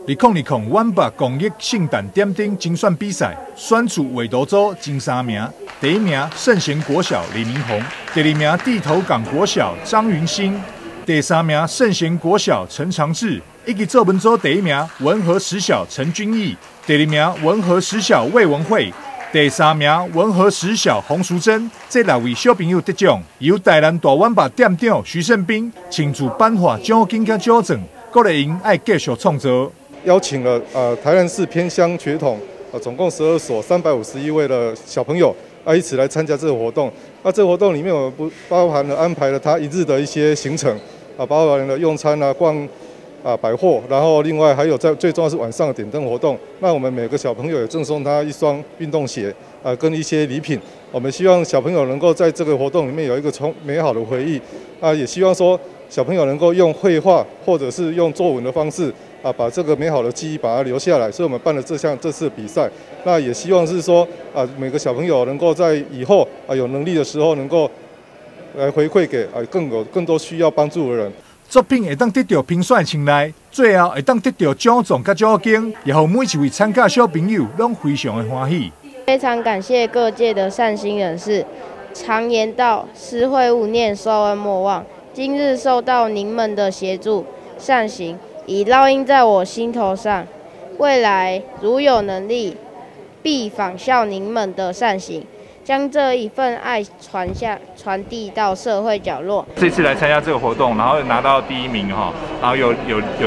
2020湾北公益圣诞点灯精选比赛，选出画图组前3名，第1名圣贤国小李明宏，第2名地头港国小张云兴，第3名圣贤国小陈长志，以及作文组第1名文和实小陈君毅，第2名文和实小魏文慧，第3名文和实小洪淑珍。这6位小朋友得奖，由台南大湾北店长徐胜斌亲自颁发奖金甲奖状，鼓励因爱继续创作。邀请了台南市偏乡学童总共12所351位的小朋友一起来参加这个活动。那这个活动里面我们包含了安排了他1日的一些行程包含了用餐逛百货，然后另外还有最重要是晚上的点灯活动。那我们每个小朋友也赠送他1双运动鞋跟一些礼品。我们希望小朋友能够在这个活动里面有一个美好的回忆也希望说小朋友能够用绘画或者是用作文的方式把这个美好的记忆把它留下来。所以我们办了这次的比赛，那也希望是说每个小朋友能够在以后有能力的时候能够来回馈给更多需要帮助的人。作品会当得到评选青睐，最后会当得到奖状甲奖金，也让每一位参加小朋友拢非常的欢喜。非常感谢各界的善心人士。常言道，施惠勿念，受恩莫忘。今日受到您们的协助善行，已烙印在我心头上。未来如有能力，必仿效您们的善行，将这一份爱传递到社会角落。这次来参加这个活动，然后拿到第1名然后有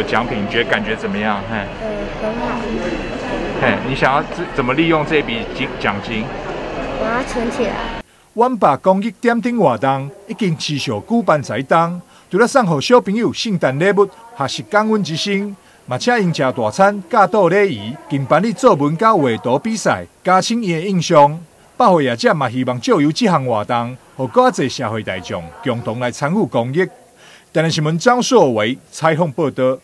奖品，你觉得感觉怎么样？很好。你想要怎么利用这笔奖金？我要存起来。湾北公益点灯活动已经持续举办在当，除了送给小朋友圣诞礼物，学习感恩之心，嘛请因吃大餐、教导礼仪，并办理作文甲画图比赛，加深伊的印象。百货业者嘛希望借由这项活动，和更多社会大众共同来参与公益。台南新闻张硕维采访报道。